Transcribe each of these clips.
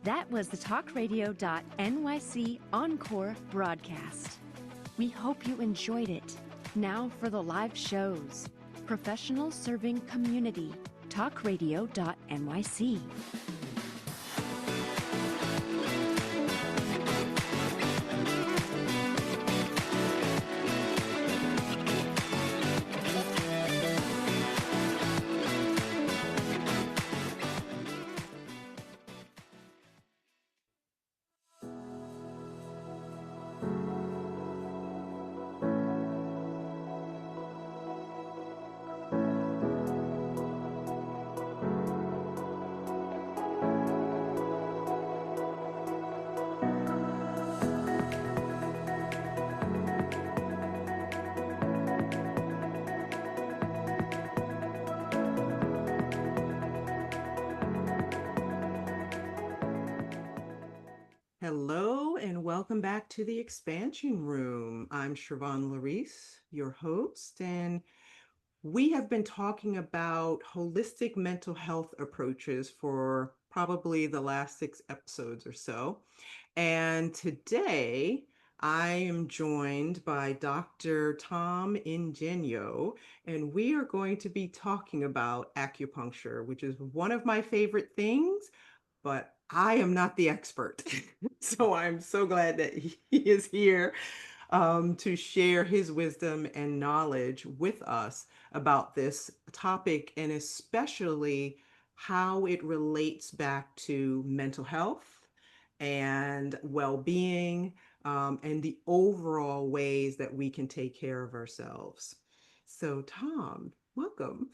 That was the talkradio.nyc Encore broadcast. We hope you enjoyed it. Now for the live shows. Professional Serving Community, talkradio.nyc. Hello and welcome back to the Expansion Room. I'm Shervon, your host, and we have been talking about holistic mental health approaches for probably the last 6 episodes or so. And today I am joined by Dr. Tom Ingenio, and we are going to be talking about acupuncture, which is one of my favorite things, but I am not the expert. So I'm so glad that he is here to share his wisdom and knowledge with us about this topic, and especially how it relates back to mental health and well-being, and the overall ways that we can take care of ourselves. So, Tom, welcome.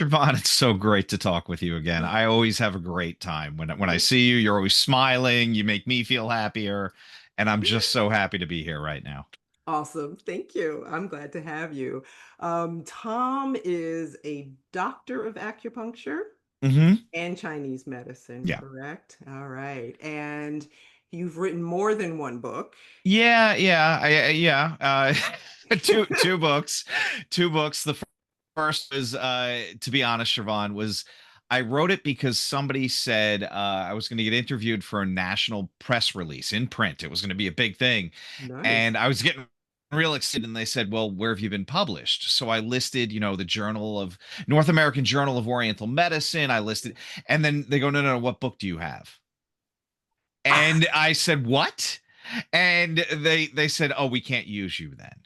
Shervon, it's so great to talk with you again. I always have a great time when I see you. You're always smiling. You make me feel happier, and I'm just so happy to be here right now. Awesome. Thank you. I'm glad to have you. Tom is a doctor of acupuncture Hmm. and Chinese medicine, Yeah. correct? All right. And you've written more than one book. Yeah. Two books, two books. The first was, to be honest, Shervon, was I wrote it because somebody said I was going to get interviewed for a national press release in print. It was going to be a big thing, Nice. and I was getting real excited. And they said, "Well, where have you been published?" So I listed, the Journal of North American Journal of Oriental Medicine. I listed, and then they go, "No, no, no. What book do you have?" Ah, And I said, "What?" And they said, "Oh, we can't use you then."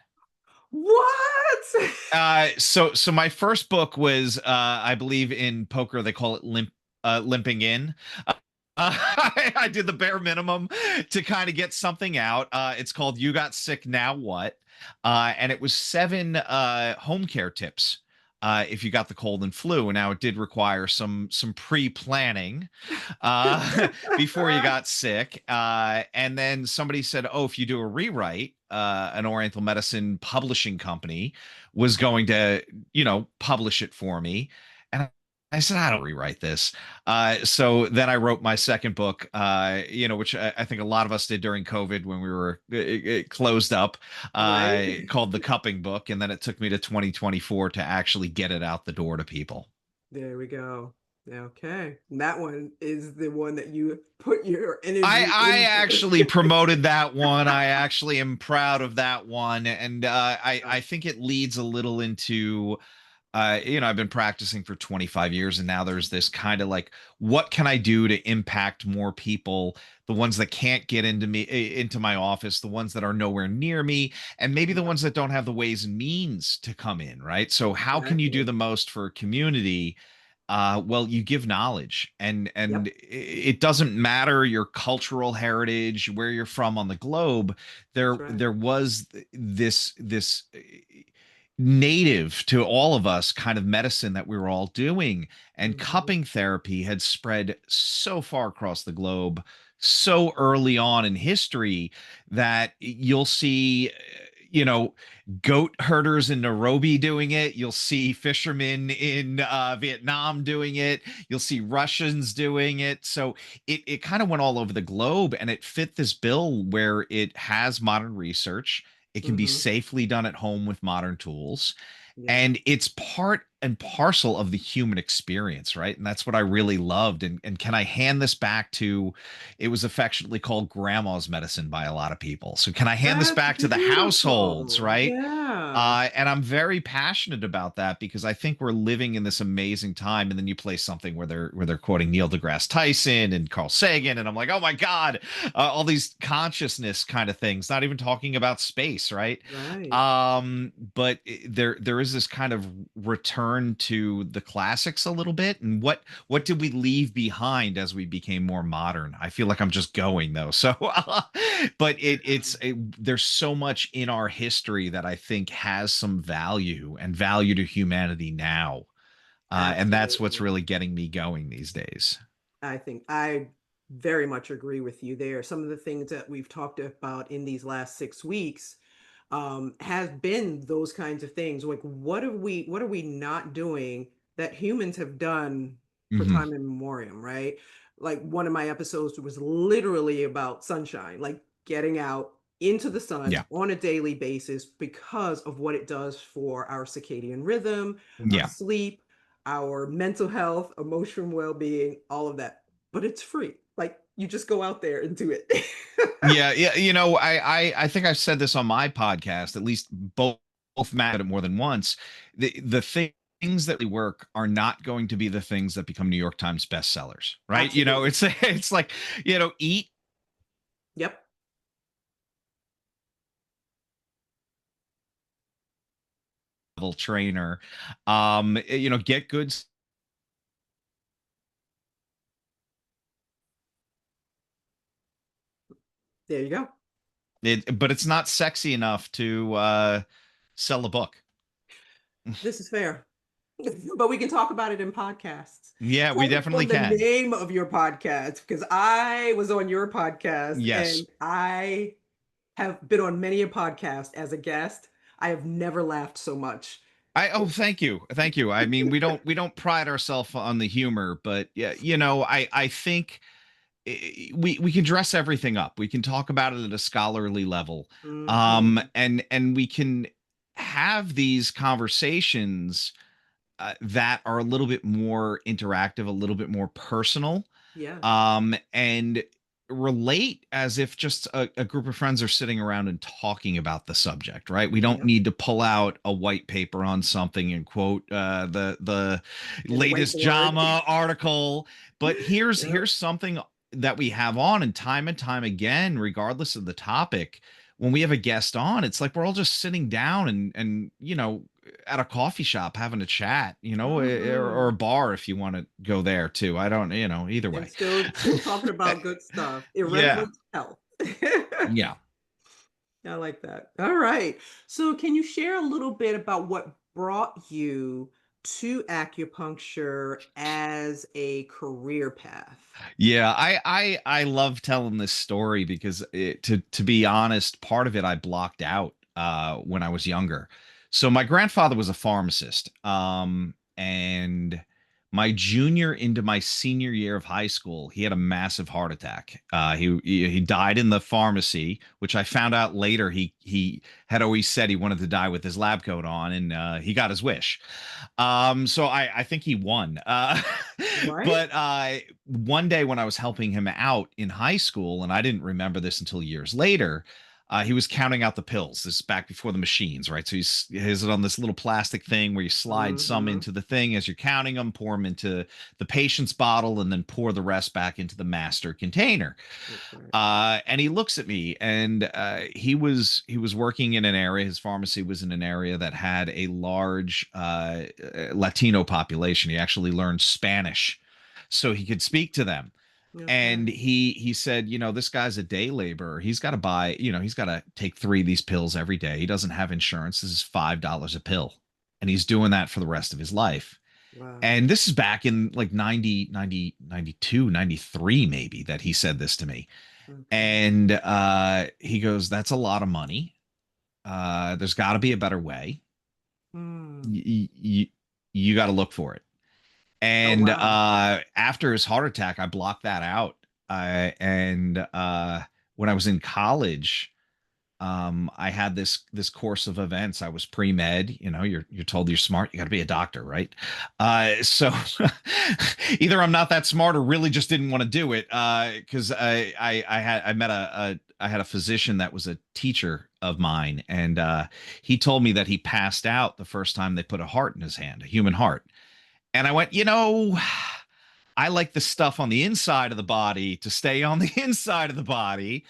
what? So my first book was, I believe in poker they call it limping in. I did the bare minimum to kind of get something out. It's called "You Got Sick, Now What," and it was seven home care tips. If you got the cold and flu, and now it did require some pre-planning before you got sick. And then somebody said, "Oh, if you do a rewrite, an Oriental medicine publishing company was going to, publish it for me." And I said, "I don't rewrite this." So then I wrote my second book, which I think a lot of us did during COVID when we were closed up, Right. called The Cupping Book. And then it took me to 2024 to actually get it out the door to people. There we go. Okay. That one is the one that you put your I energy I into. actually promoted that one. I actually am proud of that one, and I think it leads a little into, I've been practicing for 25 years, and now there's this kind of like, what can I do to impact more people? The ones that can't get into my office, the ones that are nowhere near me, and maybe the Yep. ones that don't have the ways and means to come in, right? So how can you do Exactly. the most for a community? Well, you give knowledge, and Yep. it doesn't matter your cultural heritage, where you're from on the globe. That's there right. there was this native to all of us kind of medicine that we were all doing, and Mhm. cupping therapy had spread so far across the globe so early on in history that you'll see, you know goat herders in Nairobi doing it. You'll see fishermen in Vietnam doing it. You'll see Russians doing it. So it kind of went all over the globe, and it fit this bill where it has modern research. It can be Mm-hmm. safely done at home with modern tools. Yeah. And it's part and parcel of the human experience, right? And that's what I really loved. And can I hand this back to, it was affectionately called grandma's medicine by a lot of people. So can I hand this That's back to the households, beautiful. right? Yeah. And I'm very passionate about that because I think we're living in this amazing time. And then you play something where they're quoting Neil deGrasse Tyson and Carl Sagan, and I'm like, oh my God, all these consciousness kind of things. Not even talking about space, right? Right. But there is this kind of return to the classics a little bit. And what did we leave behind as we became more modern? I feel like I'm just going though. So, but there's so much in our history that I think has some value and value to humanity now. And that's what's Absolutely. really getting me going these days. I think I very much agree with you there. Some of the things that we've talked about in these last 6 weeks has been those kinds of things. Like, what are we not doing that humans have done for Hmm. time immemorial, right? Like, one of my episodes was literally about sunshine, like getting out into the sun Yeah. on a daily basis because of what it does for our circadian rhythm, our Yeah. sleep, our mental health, emotional well-being, all of that. But it's free. Like, you just go out there and do it. Yeah, yeah. I think I've said this on my podcast. At least both Matt said it more than once. The things that really work are not going to be the things that become New York Times bestsellers, right? Absolutely. It's like, eat Yep. level trainer, get good. There you go. But it's not sexy enough to sell a book. This is fair. But we can talk about it in podcasts. Yeah, we Tell definitely everyone the can. name of your podcast because I was on your podcast Yes. and I have been on many a podcast as a guest. I have never laughed so much. Thank you. Thank you. I mean, we don't pride ourselves on the humor, but yeah, I think we can dress everything up. We can talk about it at a scholarly level. Hmm. And we can have these conversations that are a little bit more interactive, a little bit more personal, Yeah. and relate as if just a group of friends are sitting around and talking about the subject, right? We don't Yep. need to pull out a white paper on something and quote the And the latest whiteboard. JAMA article. But here's Yep. here's something that we have on, and time again, regardless of the topic, when we have a guest on, it's like we're all just sitting down and at a coffee shop having a chat, or a Hmm. bar if you want to go there too. I don't, either And way. still talking about good stuff. Yeah. Irreverent health. Yeah. I like that. All right. So, can you share a little bit about what brought you to acupuncture as a career path? Yeah, I love telling this story because to be honest, part of it I blocked out when I was younger. So my grandfather was a pharmacist, and my junior into my senior year of high school, he had a massive heart attack. He died in the pharmacy, which I found out later. He had always said he wanted to die with his lab coat on, and he got his wish. So I think he won. Right? But one day when I was helping him out in high school, and I didn't remember this until years later, he was counting out the pills. This is back before the machines, right? So he has it on this little plastic thing where you slide some Hmm. into the thing as you're counting them, pour them into the patient's bottle, and then pour the rest back into the master container. That's right. And he looks at me, and he was working in an area. His pharmacy was in an area that had a large Latino population. He actually learned Spanish, so he could speak to them. Okay. And he said, this guy's a day laborer. He's got to buy, he's got to take 3 of these pills every day. He doesn't have insurance. This is $5 a pill, and he's doing that for the rest of his life. Wow. And this is back in like 90, 90, 92, 93, maybe, that he said this to me. Okay. And he goes, that's a lot of money. There's got to be a better way. Hmm. You got to look for it. Oh, And wow. after his heart attack, I blocked that out. And when I was in college, I had this course of events. I was pre-med. You're told you're smart, you got to be a doctor, right? So either I'm not that smart or really just didn't want to do it. Because I had a physician that was a teacher of mine, and he told me that he passed out the first time they put a heart in his hand, a human heart. And I went, I like the stuff on the inside of the body to stay on the inside of the body.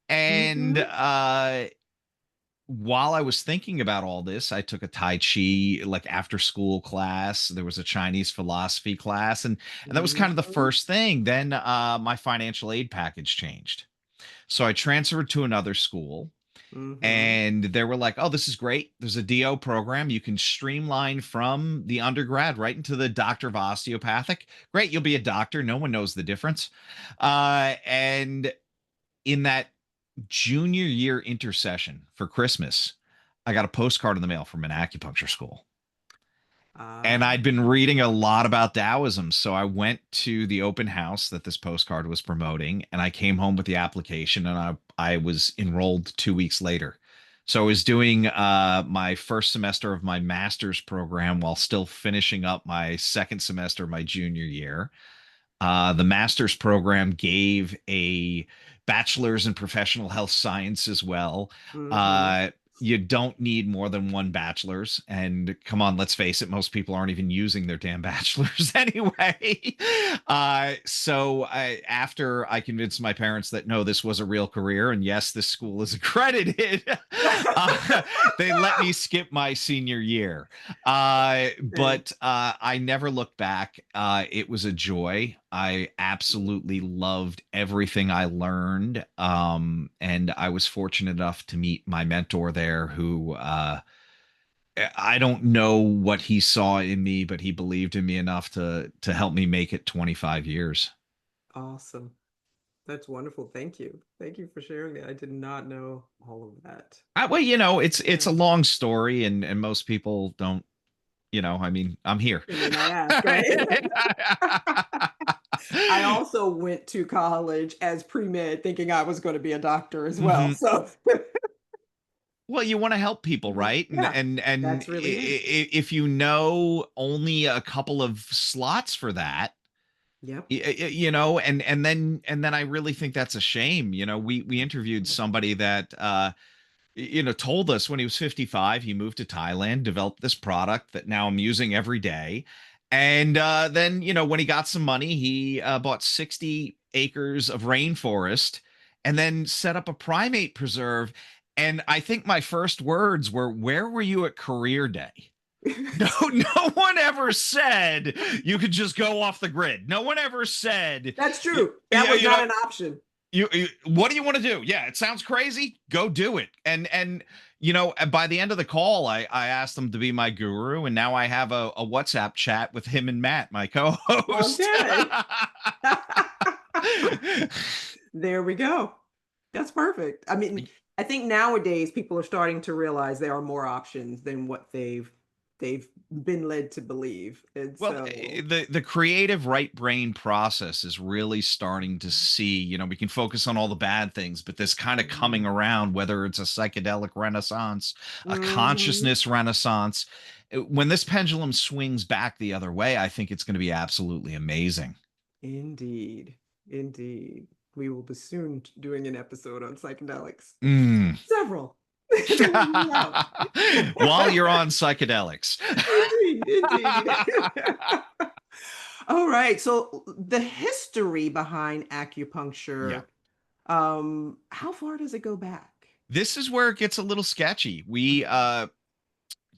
And Mm-hmm. while I was thinking about all this, I took a Tai Chi like after school class. There was a Chinese philosophy class, and that was kind of the Mm-hmm. first thing. Then my financial aid package changed. So I transferred to another school, Mm-hmm. and they were like, "Oh, this is great. There's a DO program. You can streamline from the undergrad right into the doctor of osteopathic. Great, you'll be a doctor. No one knows the difference." And in that junior year intercession for Christmas, I got a postcard in the mail from an acupuncture school. And Ah. I'd been reading a lot about Taoism. So I went to the open house that this postcard was promoting, and I came home with the application, and I was enrolled 2 weeks later. So I was doing my first semester of my master's program while still finishing up my second semester of my junior year. The master's program gave a bachelor's in professional health science as well. Mm-hmm. Uh, you don't need more than one bachelor's. And come on, let's face it, most people aren't even using their damn bachelor's anyway. After I convinced my parents that no, this was a real career, and yes, this school is accredited, they let me skip my senior year. Okay. But I never looked back. It was a joy. I absolutely loved everything I learned. And I was fortunate enough to meet my mentor there who I don't know what he saw in me, but he believed in me enough to help me make it 25 years. Awesome. That's wonderful. Thank you. Thank you for sharing that. I did not know all of that. Well, it's Yeah. a long story, and most people don't, I mean, I'm here. And then I ask, right? I also went to college as pre-med thinking I was going to be a doctor as well. Mhm. So Well, you want to help people, right? And yeah, and that's really it. if you know only a couple of slots for that, Yep. and then I really think that's a shame. We interviewed somebody that told us when he was 55, he moved to Thailand, developed this product that now I'm using every day. And then, when he got some money, he bought 60 acres of rainforest and then set up a primate preserve. And I think my first words were, "Where were you at career day?" No, no one ever said you could just go off the grid. No one ever said, That's you, true. That you, was you not know, an option. what do you want to do? Yeah, it sounds crazy. Go do it. And by the end of the call, I asked him to be my guru, and now I have a WhatsApp chat with him and Matt, my co-host. Okay. There we go. That's perfect. I mean, I think nowadays people are starting to realize there are more options than what they've been led to believe. And Well, so, the creative right brain process is really starting to see, we can focus on all the bad things, but this kind of coming around, whether it's a psychedelic renaissance, a mhm. consciousness renaissance, when this pendulum swings back the other way, I think it's going to be absolutely amazing. Indeed. Indeed. We will be soon doing an episode on psychedelics. Mm. Several. There will be out. While you're on psychedelics. Indeed, indeed. All right. So the history behind Yeah. acupuncture, how far does it go back? This is where it gets a little sketchy.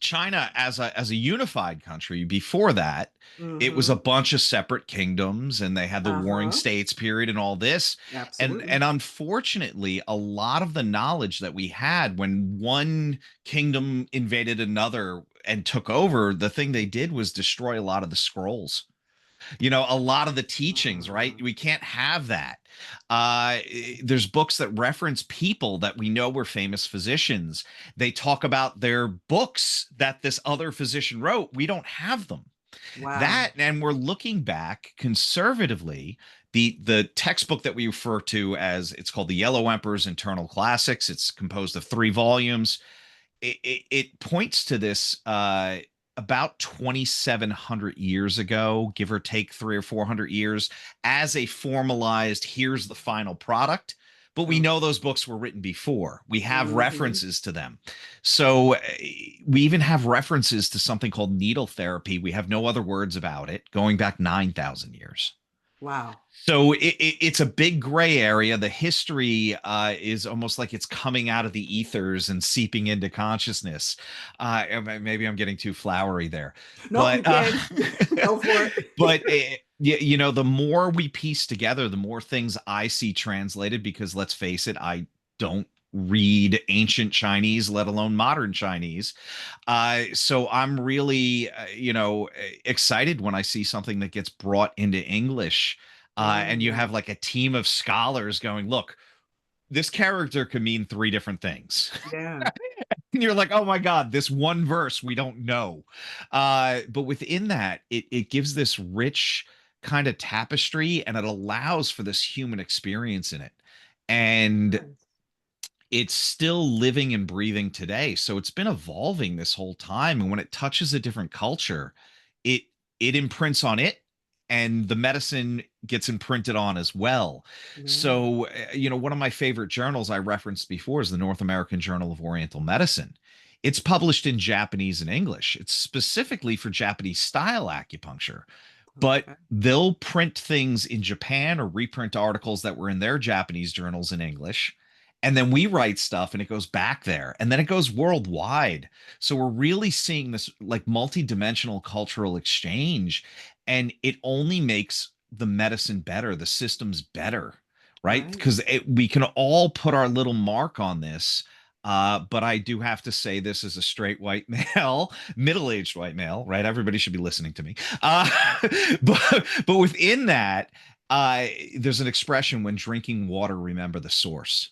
China as a unified country before that, it was a Mm-hmm. bunch of separate kingdoms, and they had the warring Uh-huh. states period and all this. and Absolutely. and unfortunately, a lot of the knowledge that we had when one kingdom invaded another and took over, the thing they did was destroy a lot of the scrolls, a lot of the teachings, right? Uh, We can't have that. There's books that reference people that we know were famous physicians. They talk about their books that this other physician wrote. We don't have them. wow. That, and we're looking back conservatively The textbook that we refer to as, it's called the Yellow Emperor's Internal Classics. It's composed of 3 volumes. It points to this about 2,700 years ago, give or take 300 or 400 years, as a formalized, here's the final product. But we know those books were written before. We have Mm-hmm. references to them. So we even have references to something called needle therapy. We have no other words about it, going back 9,000 years. Wow. So it's a big gray area. The history is almost like it's coming out of the ethers and seeping into consciousness. Maybe I'm getting too flowery there, Nope, but you can. Go for it. the more we piece together, the more things I see translated. Because let's face it, I don't read ancient Chinese, let alone modern Chinese. So I'm really, excited when I see something that gets brought into English. And you have Mm, like a team of scholars going, look, this character could mean 3 different things. yeah. And you're like, oh my God, this one verse we don't know. But within that, it gives this rich kind of tapestry, and it allows for this human experience in it. And Nice. it's still living and breathing today. So it's been evolving this whole time. And when it touches a different culture, it it imprints on it, and the medicine gets imprinted on as well. Yeah. So, one of my favorite journals I referenced before is the North American Journal of Oriental Medicine. It's published in Japanese and English. It's specifically for Japanese style acupuncture, but Okay. they'll print things in Japan or reprint articles that were in their Japanese journals in English. And then we write stuff and it goes back there, and then it goes worldwide. So we're really seeing this like multi-dimensional cultural exchange, and it only makes the medicine better, the systems better, right? Right. Because we can all put our little mark on this. But I do have to say this as a straight white male, middle-aged white male, right? Everybody should be listening to me. Uh, but within that, there's an expression: when drinking water, remember the source.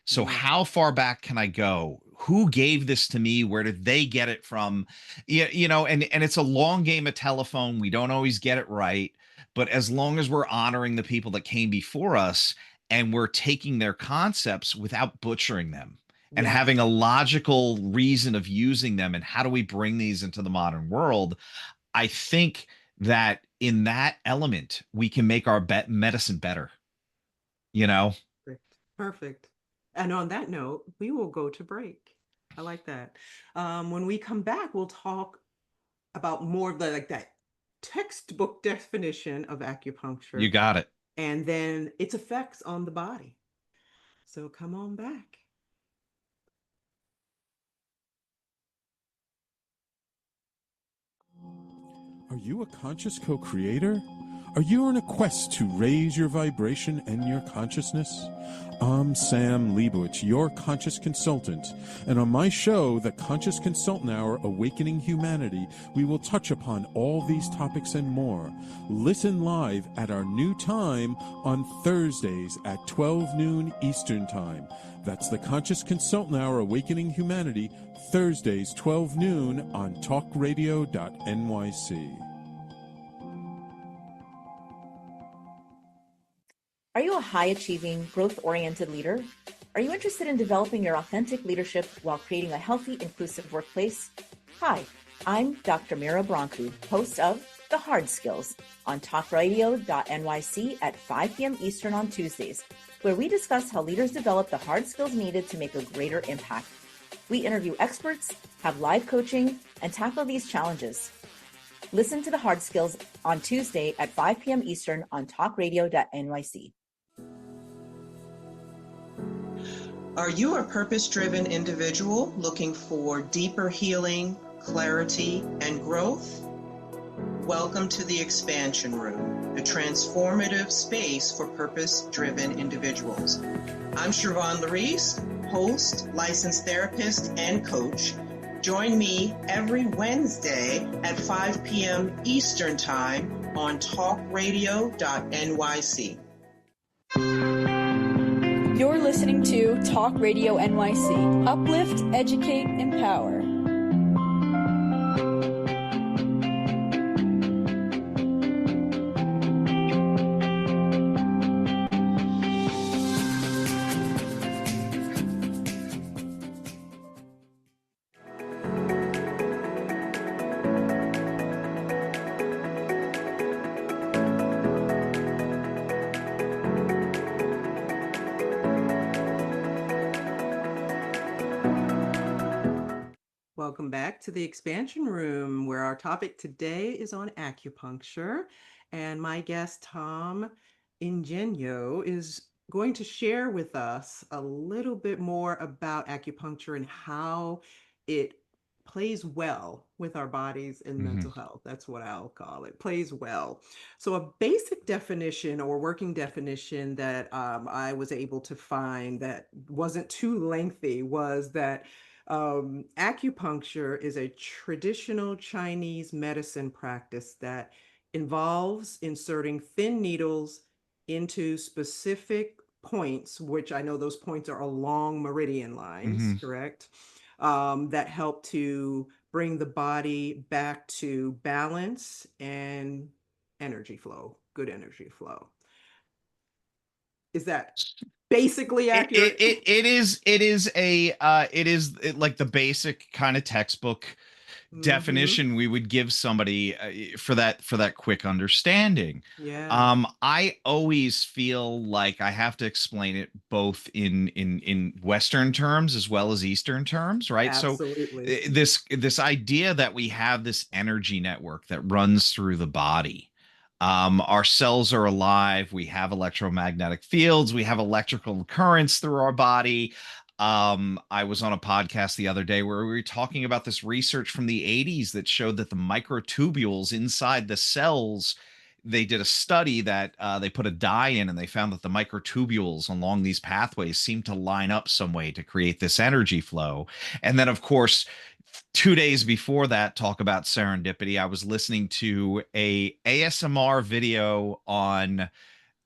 So Yeah. how far back can I go? Who gave this to me? Where did they get it from? Yeah, and it's a long game of telephone. We don't always get it right, but as long as we're honoring the people that came before us, and we're taking their concepts without butchering them, and Yes. having a logical reason of using them, and how do we bring these into the modern world, I think that in that element we can make our medicine better, you know Perfect. Perfect. And on that note, we will go to break. I like that. When we come back, we'll talk about more of the like that textbook definition of you acupuncture got it. and then its effects on the body. So come on back. Are you a conscious co creator? Are you on a quest to raise your vibration and your consciousness? I'm Sam Leibowitz, your conscious consultant, and on my show, The Conscious Consultant Hour Awakening Humanity, we will touch upon all these topics and more. Listen live at our new time on Thursdays at 12 noon Eastern Time. That's The Conscious Consultant Hour Awakening Humanity, Thursdays 12 noon on talkradio.nyc. Are you a high-achieving, growth-oriented leader? Are you interested in developing your authentic leadership while creating a healthy, inclusive workplace? Hi, I'm Dr. Mira Brancu, host of The Hard Skills on talkradio.nyc at 5 p.m. Eastern on Tuesdays, where we discuss how leaders develop the hard skills needed to make a greater impact. We interview experts, have live coaching, and tackle these challenges. Listen to The Hard Skills on Tuesday at 5 p.m. Eastern on talkradio.nyc. Are you a purpose-driven individual looking for deeper healing, clarity, and growth? Welcome to the Expansion Room, a transformative space for purpose-driven individuals. I'm Shervon Larice, host, licensed therapist, and coach. Join me every Wednesday at 5 p.m. Eastern Time on talkradio.nyc. You're listening to Talk Radio NYC. Uplift, educate, empower. welcome back to the Expansion Room, where our topic today is on acupuncture. And my guest, Tom Ingenio, is going to share with us a little bit more about acupuncture and how it plays well with our bodies and Mhm. mental health. That's what I'll call it, plays well. So, a basic definition or working definition that I was able to find that wasn't too lengthy was that acupuncture is a traditional Chinese medicine practice that involves inserting thin needles into specific points, which I know those points are along meridian lines, Mhm. correct? That help to bring the body back to balance and energy flow, good energy flow. Is that basically accurate? Like the basic kind of textbook Mm-hmm. definition we would give somebody for that quick understanding. Yeah, I always feel like I have to explain it both in Western terms as well as Eastern terms, right? So absolutely. this idea that we have this energy network that runs through the body. Our cells are alive. We have electromagnetic fields. We have electrical currents through our body. I was on a podcast the other day where we were talking about this research from the 80s that showed that the microtubules inside the cells, they did a study that they put a dye in, and they found that the microtubules along these pathways seem to line up some way to create this energy flow. And then, of course, 2 days before that, talk about serendipity, I was listening to a ASMR video on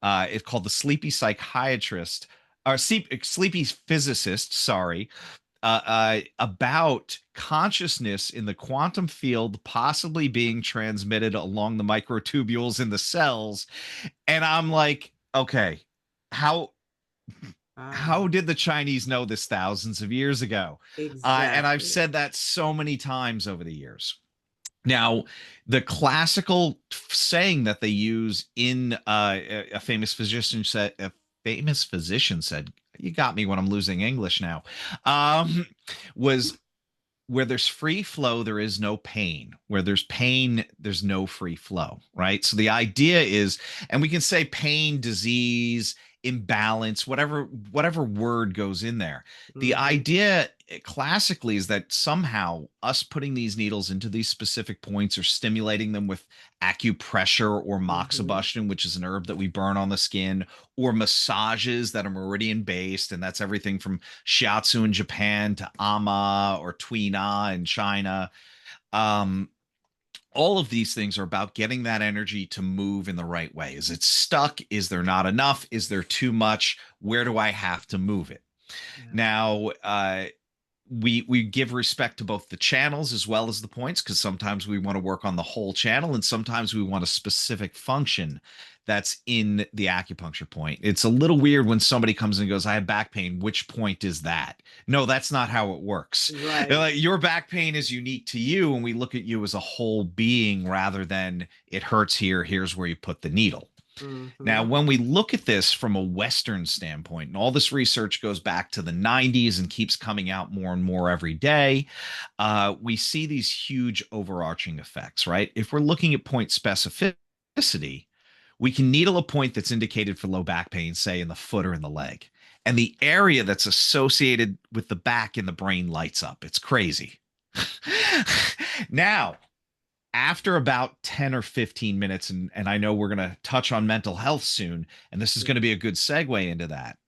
it's called The Sleepy Psychiatrist, or Sleepy Physicist, sorry, about consciousness in the quantum field possibly being transmitted along the microtubules in the cells. And I'm like, okay, how Ah, how did the Chinese know this thousands of years ago? And I've exactly. said that so many times over the years. Now, the classical saying that they use in a famous physician said, "You got me when I'm losing English now," was where there's free flow, there is no pain. Where there's pain, there's no free flow, right? So the idea is, and we can say pain, disease, imbalance, whatever word goes in there. The Mm-hmm. idea classically is that somehow us putting these needles into these specific points or stimulating them with acupressure or Mm-hmm. moxibustion, which is an herb that we burn on the skin, or massages that are meridian based, and that's everything from shiatsu in Japan to ama or tui na in China. Um, all of these things are about getting that energy to move in the right way. Is it stuck? Is there not enough? Is there too much? Where do I have to move it? Yeah. Now, we give respect to both the channels as well as the points, because sometimes we want to work on the whole channel and sometimes we want a specific function that's in the acupuncture point. It's a little weird when somebody comes and goes, I have back pain, which point is that? No, that's not how it works. Right. Your back pain is unique to you, and we look at you as a whole being rather than it hurts here, here's where you put the needle. Now, Mm-hmm. when we look at this from a Western standpoint, and all this research goes back to the 90s and keeps coming out more and more every day, we see these huge overarching effects, right? If we're looking at point specificity, we can needle a point that's indicated for low back pain, say in the foot or in the leg. And the area that's associated with the back in the brain lights up. It's crazy. Now, after about 10 or 15 minutes, and I know we're going to touch on mental health soon, and this is going to be a good segue into that,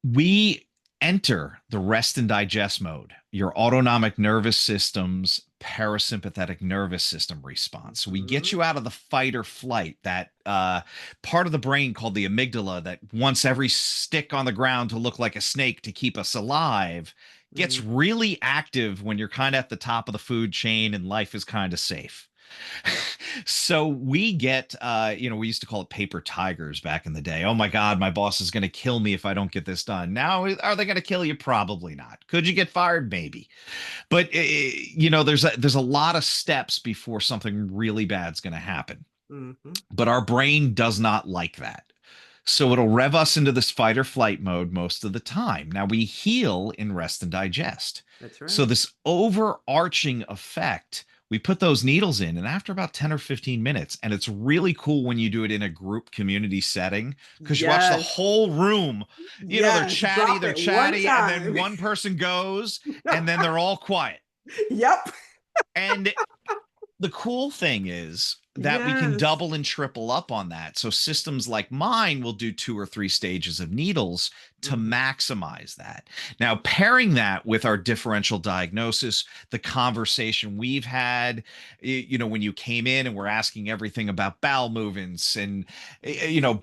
we enter the rest and digest mode, your autonomic nervous system's parasympathetic nervous system response. So we get Mm-hmm. you out of the fight or flight, that part of the brain called the amygdala that wants every stick on the ground to look like a snake to keep us alive, gets Mm-hmm. really active when you're kind of at the top of the food chain and life is kind of safe. So we get we used to call it paper tigers back in the day. Oh my god, my boss is going to kill me if I don't get this done. Now, are they going to kill you? Probably not. Could you get fired? Maybe. But there's a lot of steps before something really bad's going to happen. Mm-hmm. But our brain does not like that. So it'll rev us into this fight or flight mode most of the time. Now we heal in rest and digest. That's So right. this overarching effect, we put those needles in, and after about 10 or 15 minutes, and it's really cool when you do it in a group community setting, because you watch the Yes. whole room, Yes. Drop they're it one chatty, and then time. one person goes, and then they're all quiet. Yep. And the cool thing is that we can Yes. double and triple up on that. So systems like mine will do 2 or 3 stages of needles to Mhm. maximize that. Now, pairing that with our differential diagnosis, the conversation we've had, when you came in and we're asking everything about bowel movements and,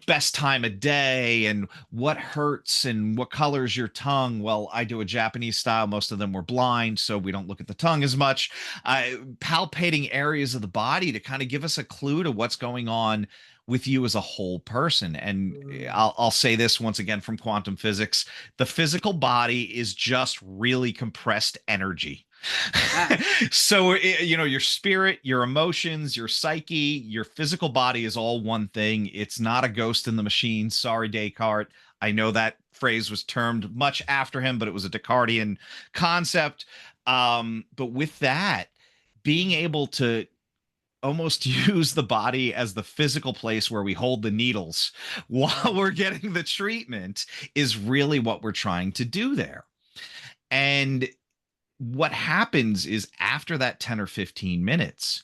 best time of day and what hurts and what colors your tongue. Well, I do a Japanese style. Most of them were blind, so we don't look at the tongue as much. Palpating areas of the body to kind of give us a clue to what's going on with you as a whole person. And Mm. I'll say this once again from quantum physics: the physical body is just really compressed energy. Yes. So your spirit, your emotions, your psyche, your physical body is all one thing. It's not a ghost in the machine. Sorry, Descartes. I know that phrase was termed much after him, but it was a Descartesian concept. But with that, being able to almost use the body as the physical place where we hold the needles while Yes. we're getting the treatment is really what we're trying to do there. And what happens is after that 10 or 15 minutes,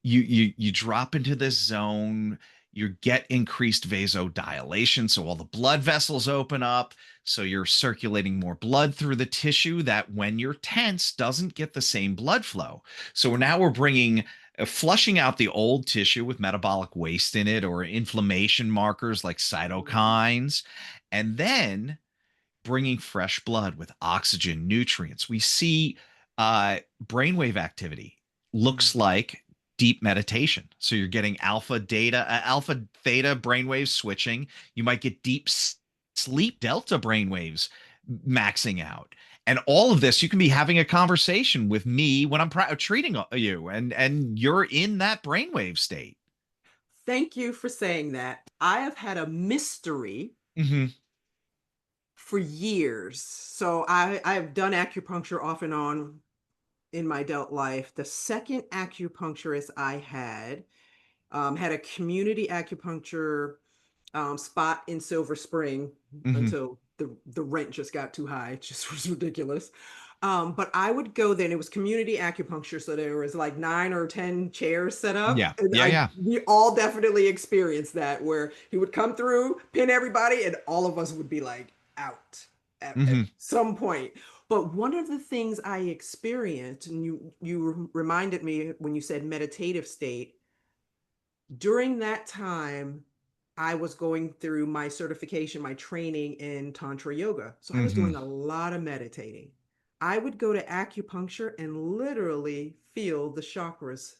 you drop into this zone. You get increased vasodilation, so all the blood vessels open up, so you're circulating more blood through the tissue that when you're tense doesn't get the same blood flow. So now we're bringing flushing out the old tissue with metabolic waste in it or inflammation markers like Mhm. cytokines, and then bringing fresh blood with oxygen, nutrients. We see brainwave activity looks Mhm. like deep meditation. So you're getting alpha theta brainwaves switching. You might get sleep delta brainwaves maxing out. And all of this, you can be having a conversation with me when I'm treating you, and you're in that brainwave state. Thank you for saying that. I have had a mystery Hmm. for years. So I've done acupuncture off and on in my adult life. The second acupuncturist I had a community acupuncture spot in Silver Spring Hmm. until the rent just got too high. It just was ridiculous. But I would go there, and it was community acupuncture, so there was like 9 or 10 chairs set up, Yeah. and Yeah. I Yeah. we all definitely experienced that, where he would come through, pin everybody, and all of us would be like out at Hmm. some point. But one of the things I experienced, and you reminded me when you said meditative state, during that time, I was going through my certification, my training in Tantra yoga. So I was Hmm. doing a lot of meditating. I would go to acupuncture and literally feel the chakras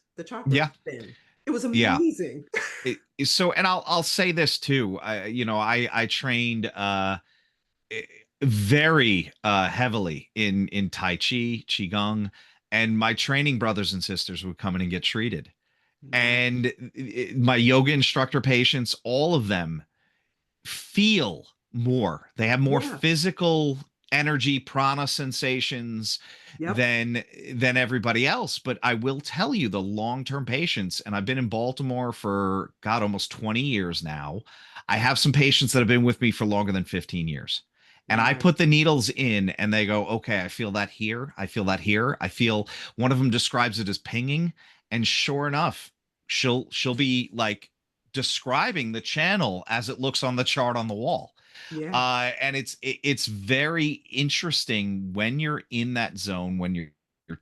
Yeah. spin. It was Yeah. amazing. So, and I'll say this too. I trained eh, very heavily in Tai Chi, Qigong, and my training brothers and sisters would come in and get treated. Nice. And my yoga instructor patients, all of them feel more. They have more Yeah. physical energy, prana sensations Yep. than everybody else. But I will tell you, the long-term patients, and I've been in Baltimore for God almost 20 years now. I have some patients that have been with me for longer than 15 years. And I Nice. put the needles in and they go, okay, I feel that here. I feel that here. I feel one of them describes it as pinging. And sure enough, she'll be like describing the channel as it looks on the chart on the wall. Yeah. And it's very interesting when you're in that zone, when you're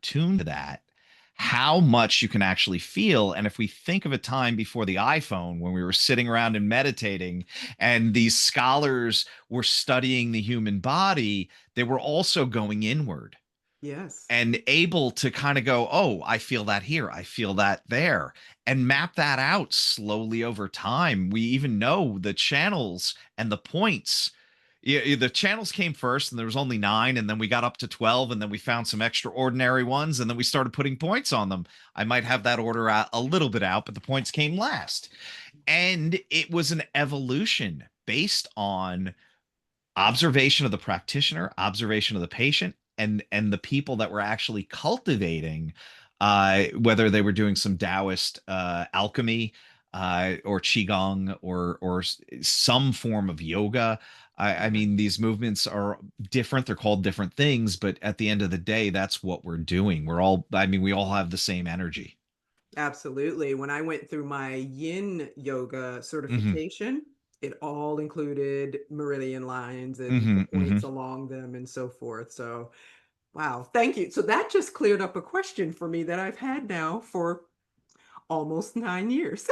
tuned to that, how much you can actually feel. And if we think of a time before the iPhone when we were sitting around and meditating, and these scholars were studying the human body, they were also going inward Yes. and able to kind of go, oh, I feel that here, I feel that there, and map that out slowly over time. We even know the channels and the points. Yeah, the channels came first, and there was only 9, and then we got up to 12, and then we found some extraordinary ones, and then we started putting points on them. I might have that order a little bit out, but the points came last, and it was an evolution based on observation of the practitioner, observation of the patient, and the people that were actually cultivating, whether they were doing some Taoist alchemy, or qigong, or some form of yoga. I mean, these movements are different. They're called different things, but at the end of the day, that's what we're doing. I mean, we all have the same energy. Absolutely. When I went through my yin yoga Hmm. certification, it all included meridian lines and the Hmm. Hmm. points along them and so forth. So, wow, thank you. So that just cleared up a question for me that I've had now for almost 9 years.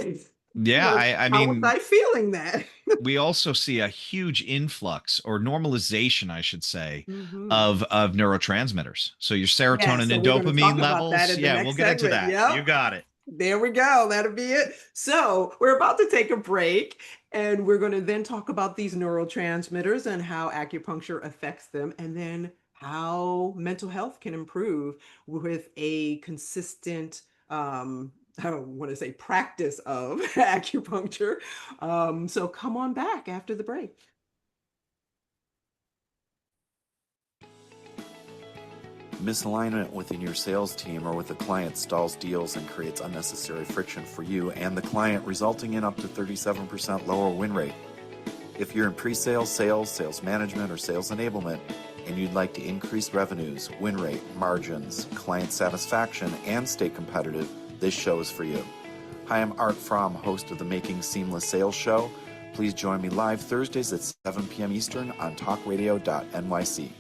Yeah, I How was mean, I feeling that? we also see a huge influx or normalization, I should say, Hmm. of neurotransmitters. So your Yeah, serotonin so and we're going to talk dopamine about that levels. in the Yeah, we'll next get into segment. that. You Yep. got it. There we go. That'll be it. So, we're about to take a break, and we're going to then talk about these neurotransmitters and how acupuncture affects them, and then how mental health can improve with a consistent, I don't want to say practice of acupuncture. So, come on back after the break. Misalignment within your sales team or with a client stalls deals and creates unnecessary friction for you and the client, resulting in up to 37% lower win rate. If you're in pre-sales, sales, sales management, or sales enablement, and you'd like to increase revenues, win rate, margins, client satisfaction, and stay competitive, this show is for you. Hi, I'm Art Fromm, host of the Making Seamless Sales Show. Please join me live Thursdays at 7 p.m. Eastern on talkradio.nyc.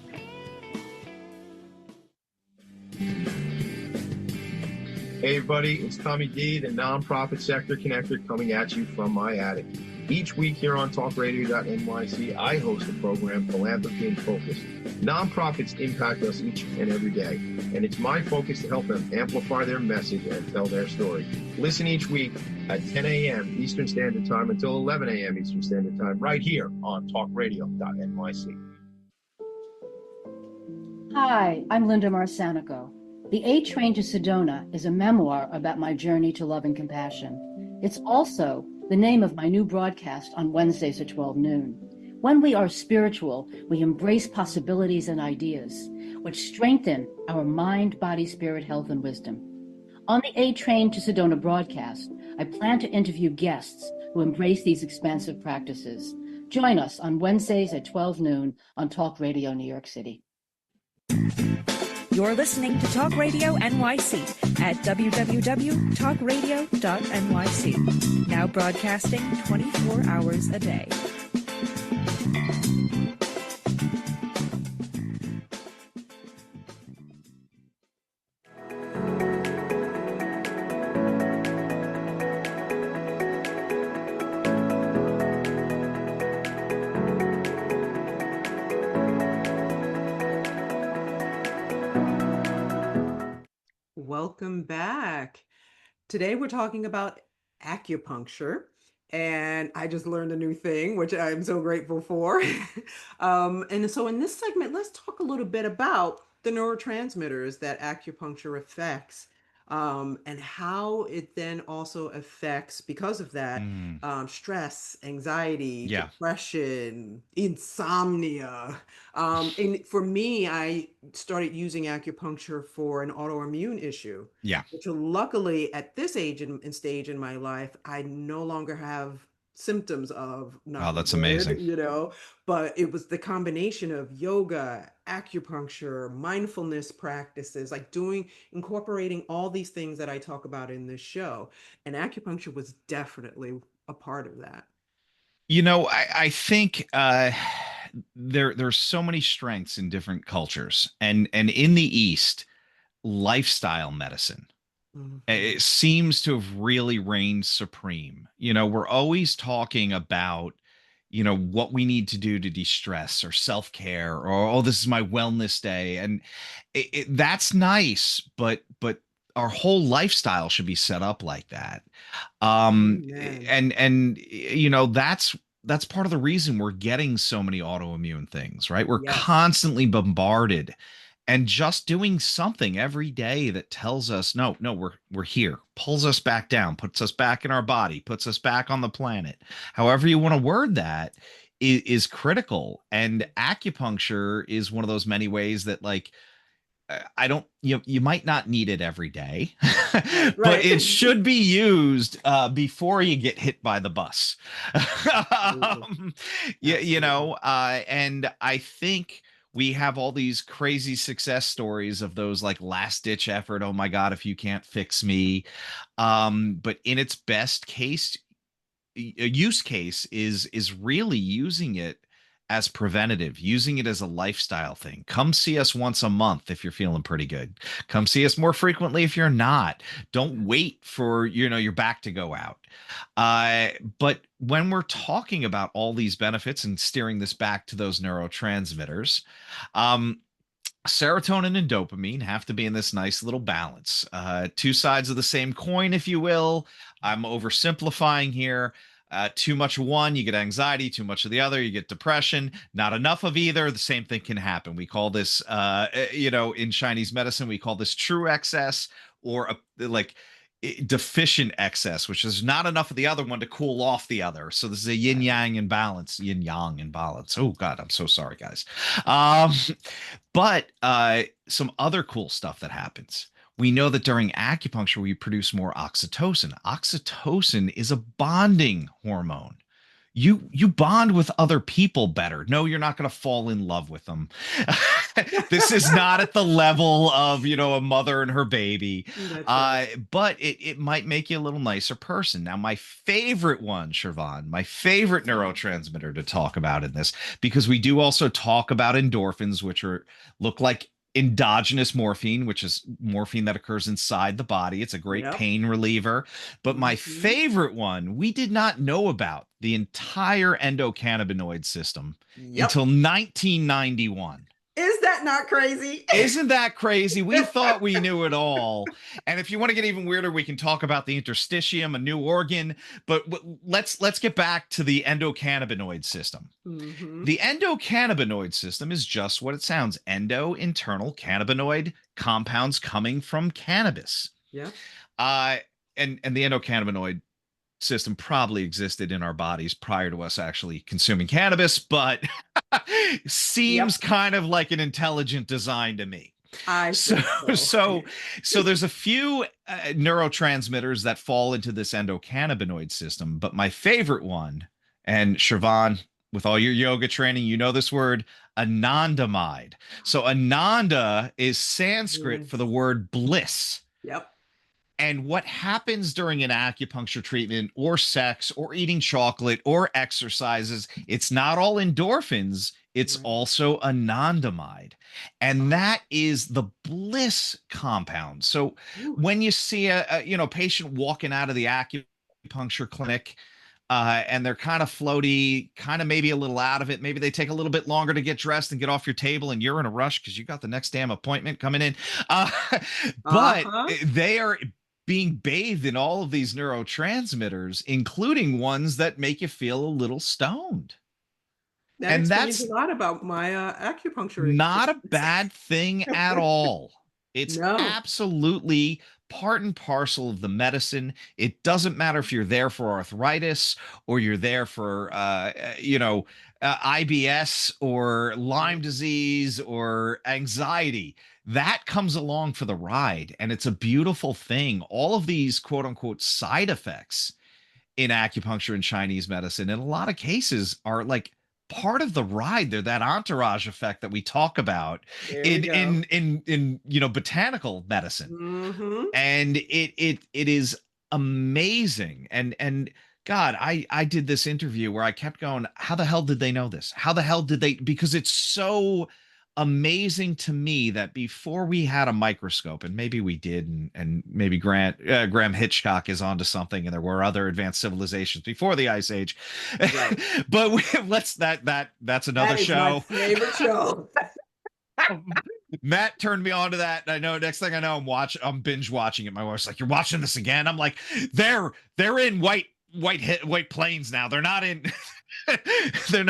Hey everybody, it's Tommy D, the nonprofit sector connector, coming at you from my attic. Each week here on talkradio.nyc, I host the program Philanthropy in Focus. Nonprofits impact us each and every day, and it's my focus to help them amplify their message and tell their story. Listen each week at 10 a.m. Eastern Standard Time until 11 a.m. Eastern Standard Time, right here on talkradio.nyc. Hi, I'm Linda Marsanico. The A Train to Sedona is a memoir about my journey to love and compassion. It's also the name of my new broadcast on Wednesdays at 12 noon. When we are spiritual, we embrace possibilities and ideas, which strengthen our mind, body, spirit, health, and wisdom. On the A Train to Sedona broadcast, I plan to interview guests who embrace these expansive practices. Join us on Wednesdays at 12 noon on Talk Radio New York City. You're listening to Talk Radio NYC at www.talkradio.nyc. Now broadcasting 24 hours a day. Welcome back. Today we're talking about acupuncture, and I just learned a new thing, which I'm so grateful for. And so in this segment, let's talk a little bit about the neurotransmitters that acupuncture affects, and how it then also affects, because of that, Mm, stress, anxiety, yeah. depression, insomnia. And for me, I started using acupuncture for an autoimmune issue, Yeah. which luckily at this age and stage in my life, I no longer have symptoms of, Oh, knock on that's wood, amazing. but it was the combination of yoga, acupuncture, mindfulness practices, like incorporating all these things that I talk about in this show. And acupuncture was definitely a part of that. I think there's so many strengths in different cultures, and in the East, lifestyle medicine, Mhm. it seems to have really reigned supreme. We're always talking about, what we need to do to de-stress or self-care, or, oh, this is my wellness day. And that's nice, but our whole lifestyle should be set up like that. um Amen. and that's part of the reason we're getting so many autoimmune things, right? We're Yes. constantly bombarded, and just doing something every day that tells us, no, we're here, pulls us back down, puts us back in our body, puts us back on the planet, however you want to word that, is critical. And acupuncture is one of those many ways that, like, I don't, you might not need it every day, Right, but right. it should be used before you get hit by the bus. Absolutely. Absolutely. And I think we have all these crazy success stories of those, like, last ditch effort. Oh my God, if you can't fix me. But in its best case, a use case is really using it as preventative, using it as a lifestyle thing. Come see us once a month if you're feeling pretty good. Come see us more frequently if you're not. Don't wait for, your back to go out. But when we're talking about all these benefits and steering this back to those neurotransmitters, um, serotonin and dopamine have to be in this nice little balance. Two sides of the same coin, if you will. I'm oversimplifying here. Too much of one, you get anxiety. Too much of the other, you get depression. Not enough of either, the same thing can happen. We call this, in Chinese medicine, we call this true excess, or deficient excess, which is not enough of the other one to cool off the other. So this is a yin yang imbalance. Yin yang imbalance. Oh God, I'm so sorry, guys. Um, but some other cool stuff that happens. We know that during acupuncture, we produce more oxytocin. Oxytocin is a bonding hormone. You bond with other people better. No, you're not going to fall in love with them. This is not at the level of, a mother and her baby. That's right. But it might make you a little nicer person. Now, my favorite one, Shervon, my favorite neurotransmitter to talk about in this, because we do also talk about endorphins, which look like endogenous morphine, which is morphine that occurs inside the body. It's a great Yep. pain reliever. But my favorite one, we did not know about the entire endocannabinoid system until 1991. Is that not crazy? Isn't that crazy? We thought we knew it all. And if you want to get even weirder, we can talk about the interstitium, a new organ. But let's get back to the endocannabinoid system. Mm-hmm. The endocannabinoid system is just what it sounds. Endo, internal, cannabinoid, compounds coming from cannabis. Yeah. And the endocannabinoid system probably existed in our bodies prior to us actually consuming cannabis, but seems kind of like an intelligent design to me. So there's a few neurotransmitters that fall into this endocannabinoid system, but my favorite one, and Shervon, with all your yoga training, you know this word, anandamide. So ananda is Sanskrit for the word bliss. Yep. And what happens during an acupuncture treatment, or sex, or eating chocolate, or exercises, it's not all endorphins, it's also anandamide. And that is the bliss compound. So when you see a patient walking out of the acupuncture clinic, and they're kind of floaty, kind of maybe a little out of it. Maybe they take a little bit longer to get dressed and get off your table, and you're in a rush because you got the next damn appointment coming in. But they are being bathed in all of these neurotransmitters, including ones that make you feel a little stoned. That explains a lot about my acupuncture. Not a bad thing at all. It's absolutely part and parcel of the medicine. It doesn't matter if you're there for arthritis, or you're there for IBS or Lyme disease or anxiety. That comes along for the ride, and it's a beautiful thing. All of these quote unquote side effects in acupuncture and Chinese medicine, in a lot of cases, are like part of the ride. They're that entourage effect that we talk about in botanical medicine. And it is amazing. And God, I did this interview where I kept going, how the hell did they know this? How the hell did they? Because it's so amazing to me that before we had a microscope, and maybe we did, and maybe Graham Hitchcock is onto something, and there were other advanced civilizations before the Ice Age. Right. But that's another show. My favorite show. Matt turned me on to that. I know, next thing I know, I'm binge watching it. My wife's like, "You're watching this again?" I'm like, they're in white plains now. They're not in they're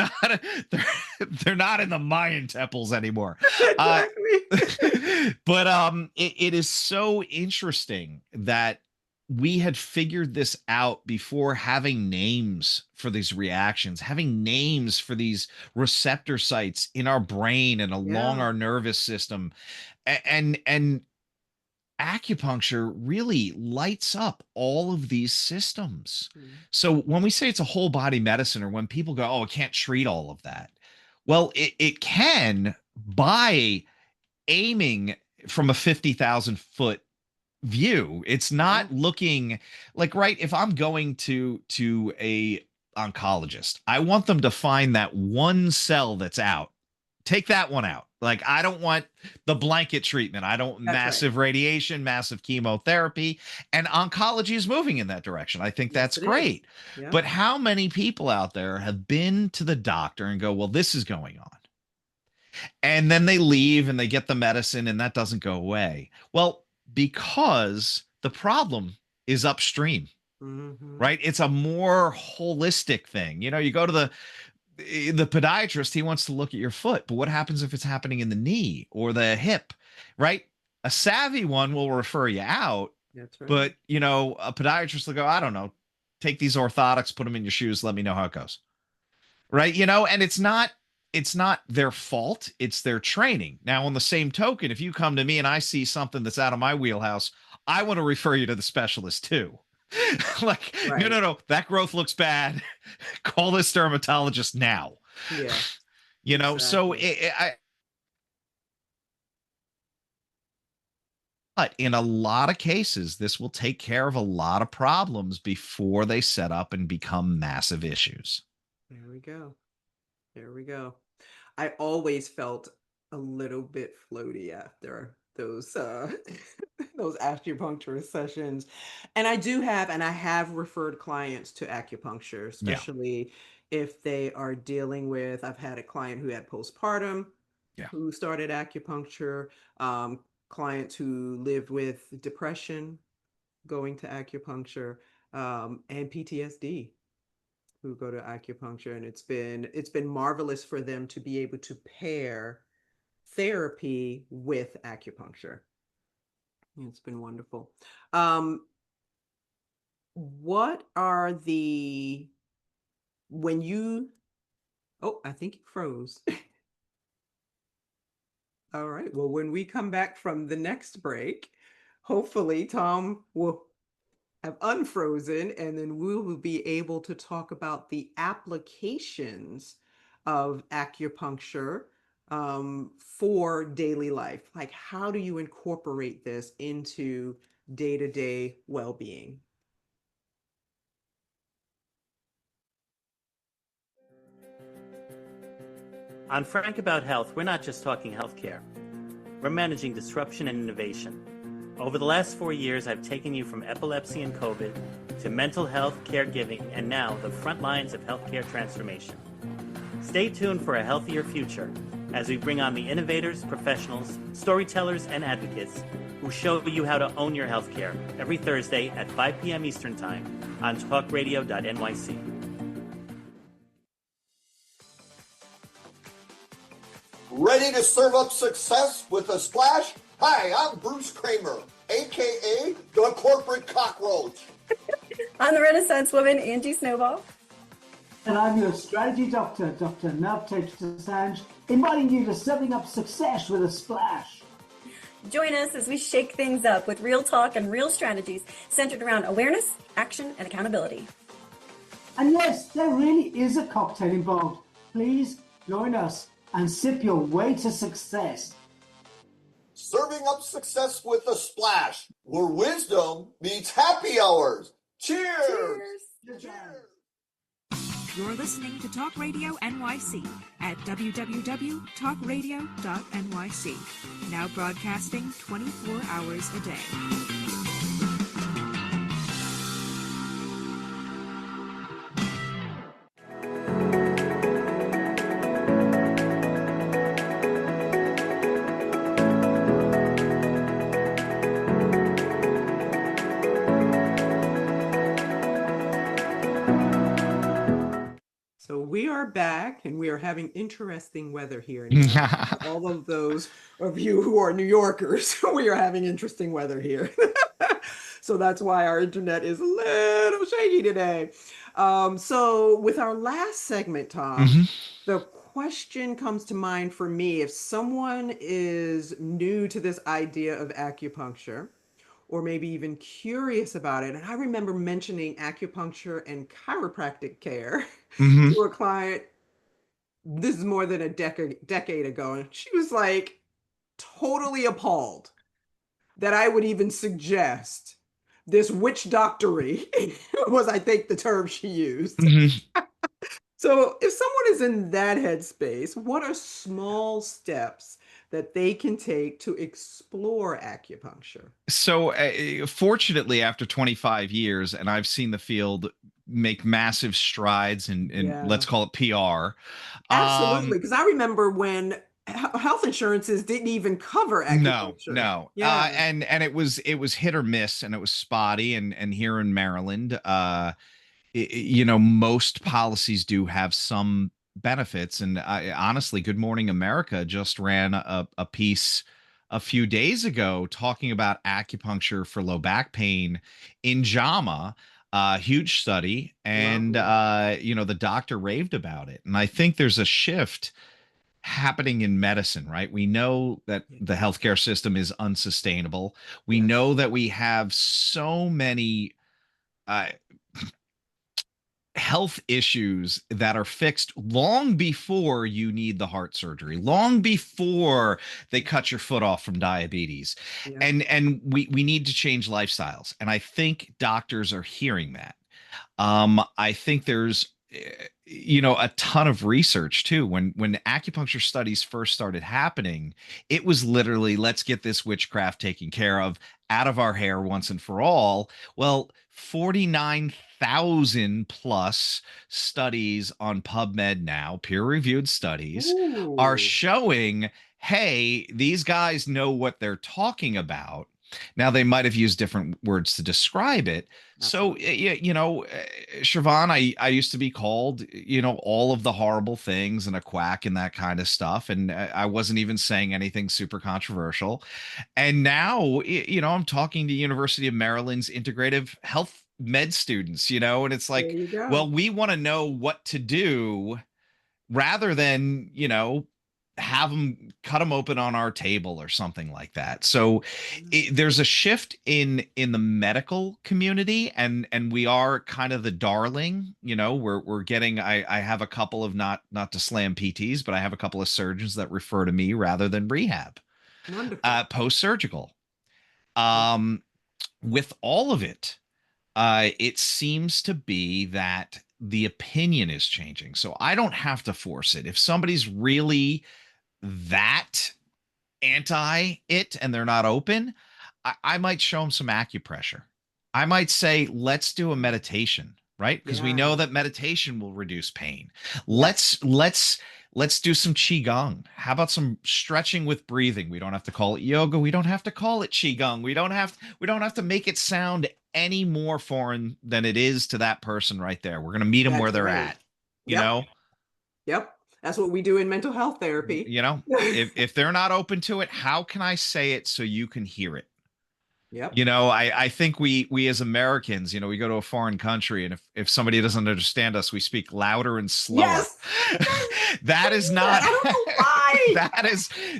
not in the Mayan temples anymore. Exactly. But it is so interesting that we had figured this out before having names for these reactions, having names for these receptor sites in our brain and along Yeah. our nervous system. And acupuncture really lights up all of these systems. Mm. So when we say it's a whole body medicine, or when people go, oh, it can't treat all of that. Well, it can, by aiming from a 50,000-foot view. It's Yeah. not looking like, right, if I'm going to a oncologist, I want them to find that one cell that's out. Take that one out. Like, I don't want the blanket treatment. I don't That's right. massive radiation, massive chemotherapy. And oncology is moving in that direction. I think Yes, that's it is. great. Yeah. But how many people out there have been to the doctor and go, well, this is going on? And then they leave and they get the medicine and that doesn't go away. Well, because the problem is upstream, Mm-hmm. right? It's a more holistic thing. You know, you go to the podiatrist, he wants to look at your foot, but what happens if it's happening in the knee or the hip, right? A savvy one will refer you out, That's right. but you know, a podiatrist will go, I don't know, take these orthotics, put them in your shoes, let me know how it goes. Right? You know, and it's not their fault, it's their training. Now, on the same token, if you come to me and I see something that's out of my wheelhouse, I want to refer you to the specialist too. Like, Right. no, that growth looks bad. Call this dermatologist now. Yeah. You know, so Exactly. but in a lot of cases, this will take care of a lot of problems before they set up and become massive issues. There we go. There we go. I always felt a little bit floaty after those those acupuncture sessions. And I have referred clients to acupuncture, Yeah. especially if they are dealing with, I've had a client who had postpartum Yeah. who started acupuncture, clients who live with depression going to acupuncture, and PTSD who go to acupuncture, and it's been marvelous for them to be able to pair therapy with acupuncture. It's been wonderful. What are the when you Oh, I think you froze. All right. Well, when we come back from the next break, hopefully Tom will have unfrozen, and then we will be able to talk about the applications of acupuncture for daily life. Like, how do you incorporate this into day-to-day well-being? On Frank About Health, we're not just talking healthcare. We're managing disruption and innovation. Over the last 4 years, I've taken you from epilepsy and COVID to mental health, caregiving, and now the front lines of healthcare transformation. Stay tuned for a healthier future as we bring on the innovators, professionals, storytellers, and advocates who show you how to own your healthcare every Thursday at 5 p.m. Eastern Time on talkradio.nyc. Ready to serve up success with a splash? Hi, I'm Bruce Kramer, a.k.a. the Corporate Cockroach. I'm the Renaissance woman, Angie Snowball. And I'm your strategy doctor, Dr. Navtesh Dassange, inviting you to serving up success with a splash. Join us as we shake things up with real talk and real strategies centered around awareness, action, and accountability. And yes, there really is a cocktail involved. Please join us and sip your way to success. Serving up success with a splash, where wisdom meets happy hours. Cheers! Cheers! Cheers! You're listening to Talk Radio NYC at www.talkradio.nyc. Now broadcasting 24 hours a day. So we are back, and we are having interesting weather here in New York. For all of those of you who are New Yorkers, we are having interesting weather here. So that's why our internet is a little shaky today. So with our last segment, Tom, the question comes to mind for me if someone is new to this idea of acupuncture, or maybe even curious about it. And I remember mentioning acupuncture and chiropractic care Mm-hmm. to a client. This is more than a decade ago. And she was like totally appalled that I would even suggest this witch doctory was, I think, the term she used. Mm-hmm. So if someone is in that headspace, what are small steps that they can take to explore acupuncture? So, fortunately, after 25 years, and I've seen the field make massive strides in Yeah. let's call it PR. Absolutely, because I remember when health insurances didn't even cover No, acupuncture. no. Yeah. And it was hit or miss, and it was spotty. And here in Maryland, most policies do have some benefits. And honestly, Good Morning America just ran a piece a few days ago talking about acupuncture for low back pain in JAMA. Huge study, and Lovely. the doctor raved about it. And I think there's a shift happening in medicine, right? We know that the healthcare system is unsustainable. We know that we have so many uh, health issues that are fixed long before you need the heart surgery, long before they cut your foot off from diabetes. Yeah. And we need to change lifestyles. And I think doctors are hearing that. I think there's a ton of research too. When acupuncture studies first started happening, it was literally, let's get this witchcraft taken care of, out of our hair once and for all. Well, 49,000 plus studies on PubMed now, peer-reviewed studies, are Ooh. showing, hey, these guys know what they're talking about. Now, they might have used different words to describe it. So, Shervon, I used to be called, all of the horrible things and a quack and that kind of stuff. And I wasn't even saying anything super controversial. And now, I'm talking to University of Maryland's integrative health med students, and it's There like, you go. well, we want to know what to do rather than, have them cut them open on our table or something like that. So there's a shift in the medical community, and we are kind of the darling. We're getting, I have a couple of, not to slam PTs, but I have a couple of surgeons that refer to me rather than rehab, Wonderful. post-surgical. With all of it, it seems to be that the opinion is changing. So I don't have to force it. If somebody's really that anti it and they're not open, I might show them some acupressure. I might say, let's do a meditation, right? Because we know Yeah. that meditation will reduce pain. Yep. Let's do some qigong. How about some stretching with breathing? We don't have to call it yoga. We don't have to call it qigong. We don't have to make it sound any more foreign than it is to that person right there. We're going to meet them where That's they're right. at, Yep. Yep. That's what we do in mental health therapy. if they're not open to it, how can I say it so you can hear it? Yep. I think we as Americans, we go to a foreign country, and if somebody doesn't understand us, we speak louder and slower. Yes. That is not, I don't know why.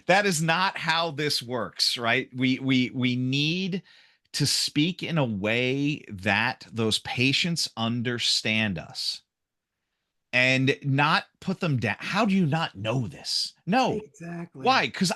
that is not how this works, right? We need to speak in a way that those patients understand us and not put them down. How do you not know this? No. Exactly. Why? Because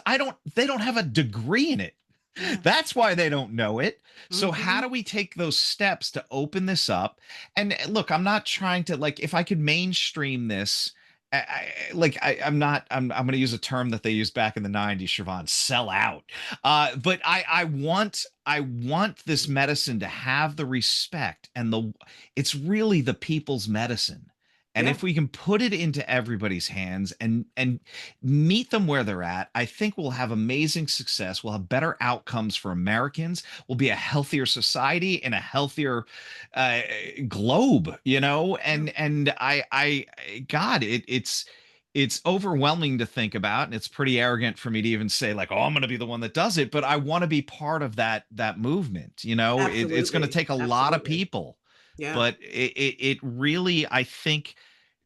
they don't have a degree in it. Yeah. That's why they don't know it. So how Mhm. do we take those steps to open this up? And look, I'm not trying to, like, if I could mainstream this, I'm not, I'm going to use a term that they used back in the 90s, Shervon, sell out. But I want this medicine to have the respect, and it's really the people's medicine. And Yeah. if we can put it into everybody's hands and meet them where they're at, I think we'll have amazing success. We'll have better outcomes for Americans. We'll be a healthier society and a healthier globe, And God, it's overwhelming to think about, and it's pretty arrogant for me to even say like, oh, I'm going to be the one that does it, but I want to be part of that movement. It's going to Absolutely. take a lot of Absolutely. people, Yeah. but it really, I think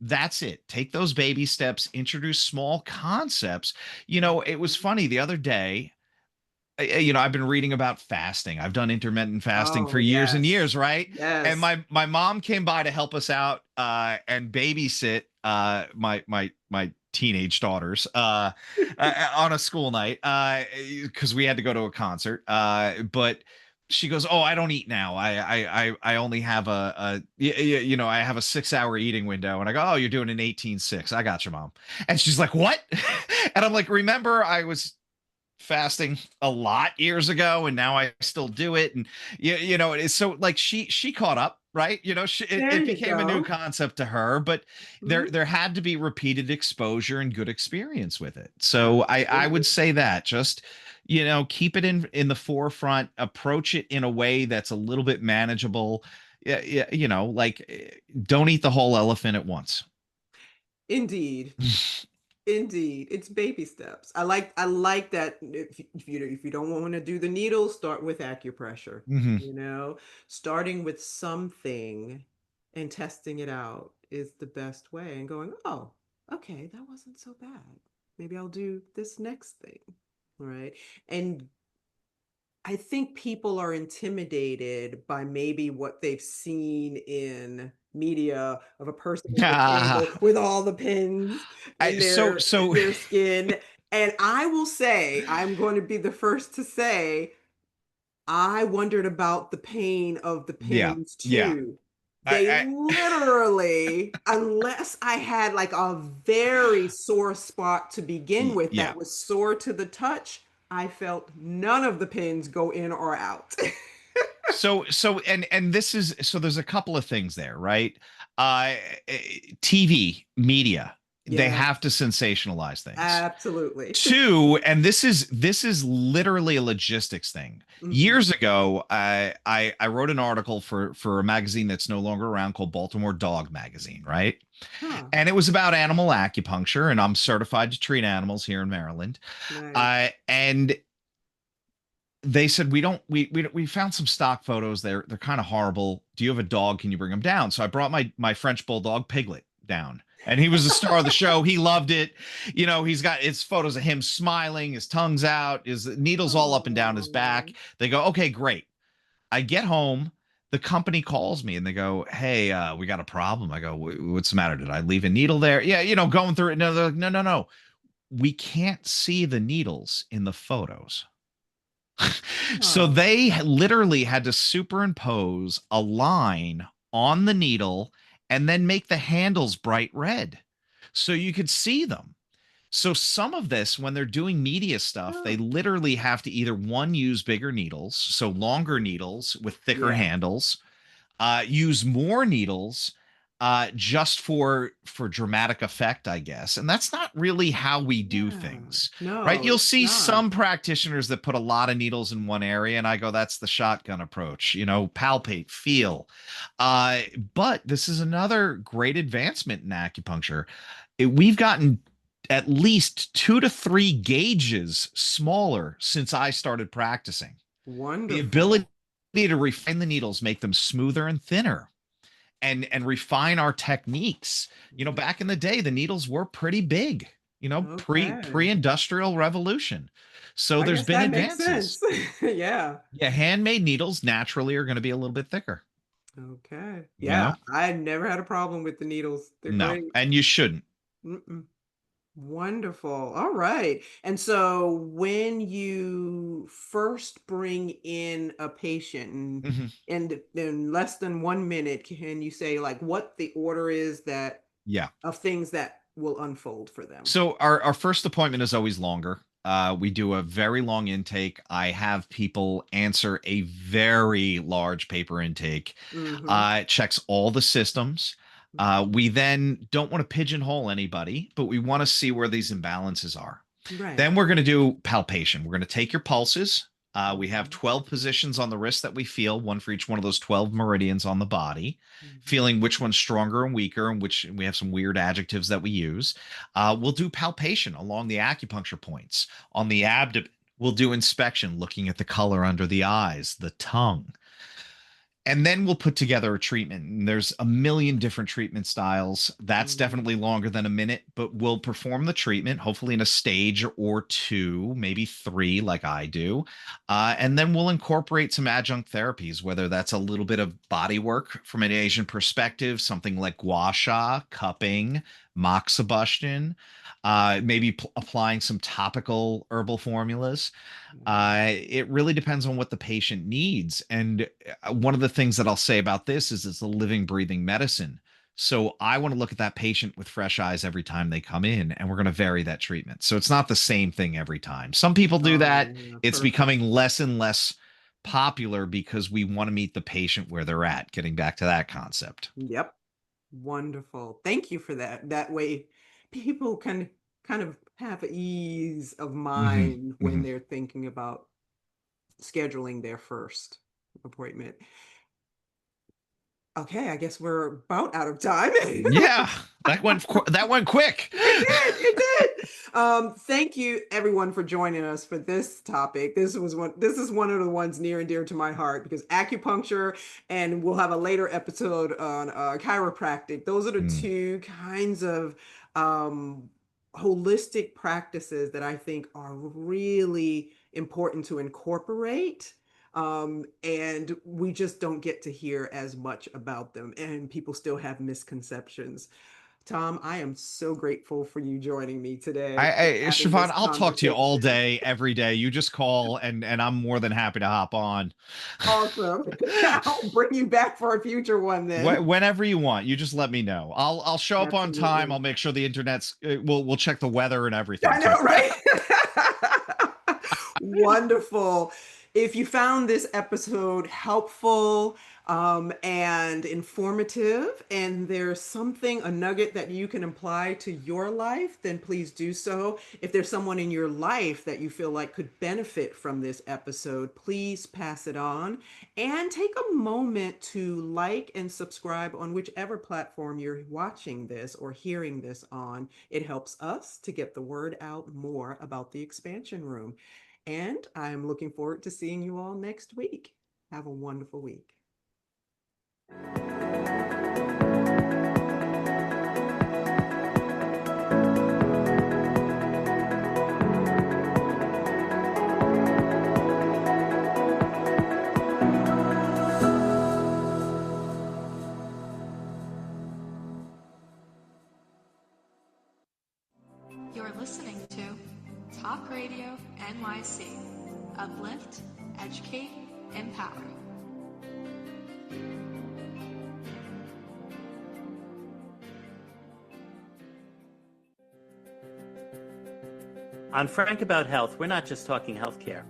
that's it. Take those baby steps, introduce small concepts. It was funny the other day. I've been reading about fasting. I've done intermittent fasting for Oh, years and yes. years, right? And Yes. my mom came by to help us out and babysit my teenage daughters on a school night because we had to go to a concert. But she goes, "Oh, I don't eat now. I only have I have a 6 hour eating window." And I go, "Oh, you're doing an 18-6. I got you, mom." And she's like, "What?" And I'm like, "Remember, I was fasting a lot years ago and now I still do it." And it's so like she caught up, right? There It you became a new go. concept to her, but Mhm. there had to be repeated exposure and good experience with it. So I would Absolutely. say that just keep it in the forefront, approach it in a way that's a little bit manageable. Yeah, yeah, don't eat the whole elephant at once. Indeed. Indeed, it's baby steps. I like that if you don't want to do the needle, start with acupressure. Mhm. You know, starting with something and testing it out is the best way and going, "Oh, okay, that wasn't so bad. Maybe I'll do this next thing." Right? And I think people are intimidated by maybe what they've seen in media of a person at the table with all the pins I in so their so skin. And I will say, I'm going to be the first to say, I wondered about the pain of the yeah, pins yeah. too. They I literally, unless I had like a very sore spot to begin with yeah. that was sore to the touch, I felt none of the pins go in or out. And this is so there's a couple of things there, right? Uh TV media, they Yes, have to sensationalize things. absolutely. Two, and this is literally a logistics thing. Mhm. Years ago, I wrote an article for a magazine that's no longer around called Baltimore Dog Magazine, right? Huh, And it was about animal acupuncture, and I'm certified to treat animals here in Maryland. nice. And they said we found some stock photos. They're kind of horrible. Do you have a dog? Can you bring him down? So I brought my French bulldog Piglet down, and he was the star of the show. He loved it. He's got it's photos of him smiling, his tongue's out, his needles all up and down his back. Oh, They go, okay, great. I get home, the company calls me and they go, "Hey, we got a problem." I go, "What's the matter? Did I leave a needle there?" Yeah, going through it. No, they're like, no. We can't see the needles in the photos. So oh, they literally had to superimpose a line on the needle and then make the handles bright red so you could see them. So some of this, when they're doing media stuff, they oh. literally have to either one, use bigger needles, so longer needles with thicker Yeah, handles, use more needles just for dramatic effect, I guess. And that's not really how we do yeah. things, right? No, You'll it's see not. some practitioners that put a lot of needles in one area, and I go, that's the shotgun approach, palpate, feel. But this is another great advancement in acupuncture. We've gotten at least 2 to 3 gauges smaller since I started practicing. The ability Wonderful. to refine the needles, make them smoother and thinner, and refine our techniques. Back in the day, the needles were pretty big, Okay. pre-industrial revolution. So I there's guess been that makes advances. sense. Yeah. Yeah, handmade needles naturally are going to be a little bit thicker, Okay. you Yeah, know? I never had a problem with the needles. They're No, great. and you shouldn't. Mm-mm. Wonderful. All right. And so when you first bring in a patient Mhm. and in less than 1 minute, can you say like what the order is that Yeah. of things that will unfold for them? So our first appointment is always longer. We do a very long intake. I have people answer a very large paper intake. Mm-hmm. It checks all the systems. We then don't want to pigeonhole anybody, but we want to see where these imbalances are. Right. Then we're going to do palpation. We're going to take your pulses. We have 12 positions on the wrist that we feel, one for each one of those 12 meridians on the body, feeling which one's stronger and weaker, and which we have some weird adjectives that we use. We'll do palpation along the acupuncture points. On the abdomen, we'll do inspection, looking at the color under the eyes, the tongue. And then we'll put together a treatment. And there's a million different treatment styles. That's definitely longer than a minute, but we'll perform the treatment, hopefully in a stage or two, maybe three, like I do. And then we'll incorporate some adjunct therapies, whether that's a little bit of body work from an Asian perspective, something like gua sha, cupping, moxibustion, maybe applying some topical herbal formulas. It really depends on what the patient needs. And one of the things that I'll say about this is it's a living, breathing medicine. So I want to look at that patient with fresh eyes every time they come in, and we're going to vary that treatment. So it's not the same thing every time. Some people do that. It's becoming less and less popular because we want to meet the patient where they're at, getting back to that concept. Yep. Wonderful. Thank you for that. That way people can kind of have ease of mind when they're thinking about scheduling their first appointment. Okay, I guess we're about out of time. Yeah, that went quick. It did. Thank you everyone for joining us for this topic. This is one of the ones near and dear to my heart, because acupuncture, and we'll have a later episode on chiropractic. Those are the two kinds of holistic practices that I think are really important to incorporate. And we just don't get to hear as much about them, and people still have misconceptions. Tom, I am so grateful for you joining me today. Shervon, I'll talk to you all day, every day. You just call, and I'm more than happy to hop on. Awesome. I'll bring you back for a future one then. Whenever you want, you just let me know. I'll show up on time. I'll make sure the internet's. We'll check the weather and everything. I know, right? Wonderful. If you found this episode helpful and informative, and there's something, a nugget that you can apply to your life, then please do so. If there's someone in your life that you feel like could benefit from this episode, please pass it on, and take a moment to like and subscribe on whichever platform you're watching this or hearing this on. It helps us to get the word out more about the Expansion Room. And I'm looking forward to seeing you all next week. Have a wonderful week. You're listening to Talk Radio NYC. Uplift, educate, empower. On Frank About Health, we're not just talking healthcare.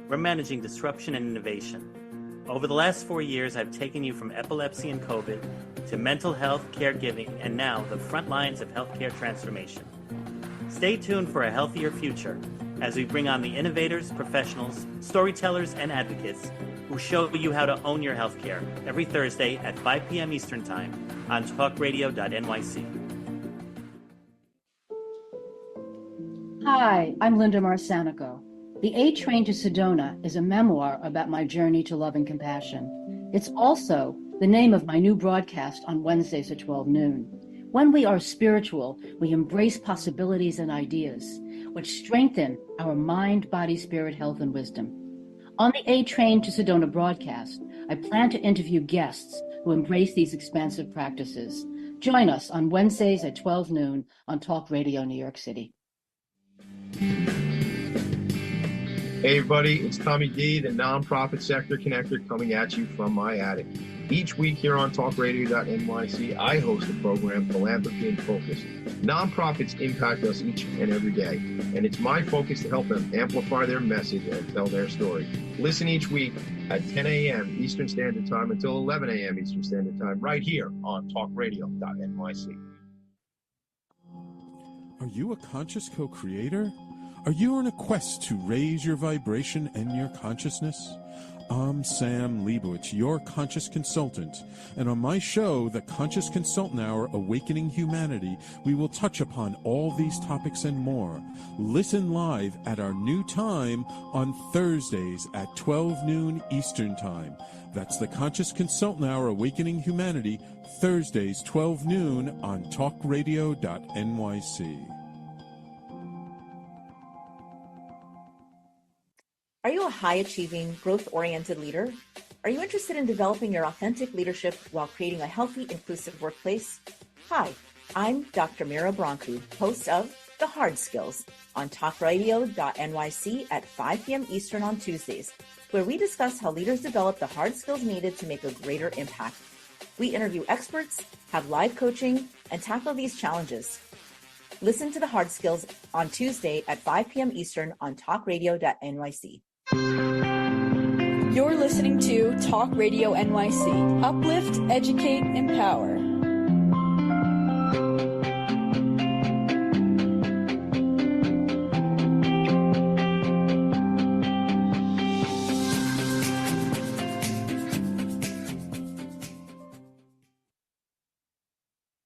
We're managing disruption and innovation. Over the last 4 years, I've taken you from epilepsy and COVID to mental health, caregiving, and now the front lines of healthcare transformation. Stay tuned for a healthier future as we bring on the innovators, professionals, storytellers, and advocates who show you how to own your healthcare every Thursday at 5 p.m. Eastern Time on talkradio.nyc. Hi, I'm Linda Marsanico. The A Train to Sedona is a memoir about my journey to love and compassion. It's also the name of my new broadcast on Wednesdays at 12 noon. When we are spiritual, we embrace possibilities and ideas, which strengthen our mind, body, spirit, health, and wisdom. On the A Train to Sedona broadcast, I plan to interview guests who embrace these expansive practices. Join us on Wednesdays at 12 noon on Talk Radio New York City. Hey everybody, it's Tommy D, the nonprofit sector connector, coming at you from my attic. Each week here on talkradio.nyc, I host a program, Philanthropy in Focus. Nonprofits impact us each and every day, and it's my focus to help them amplify their message and tell their story. Listen each week at 10 a.m. Eastern Standard Time until 11 a.m. Eastern Standard Time, right here on talkradio.nyc. Are you a conscious co-creator? Are you on a quest to raise your vibration and your consciousness? I'm Sam Leibowitz, your conscious consultant, and on my show, The Conscious Consultant Hour, Awakening Humanity, we will touch upon all these topics and more. Listen live at our new time on Thursdays at 12 noon Eastern Time. That's The Conscious Consultant Hour, Awakening Humanity, Thursdays 12 noon on talkradio.nyc. Are you a high-achieving, growth-oriented leader? Are you interested in developing your authentic leadership while creating a healthy, inclusive workplace? Hi, I'm Dr. Mira Brancu, host of The Hard Skills on talkradio.nyc at 5 p.m. Eastern on Tuesdays, where we discuss how leaders develop the hard skills needed to make a greater impact. We interview experts, have live coaching, and tackle these challenges. Listen to The Hard Skills on Tuesday at 5 p.m. Eastern on talkradio.nyc. You're listening to Talk Radio NYC. Uplift, educate, empower.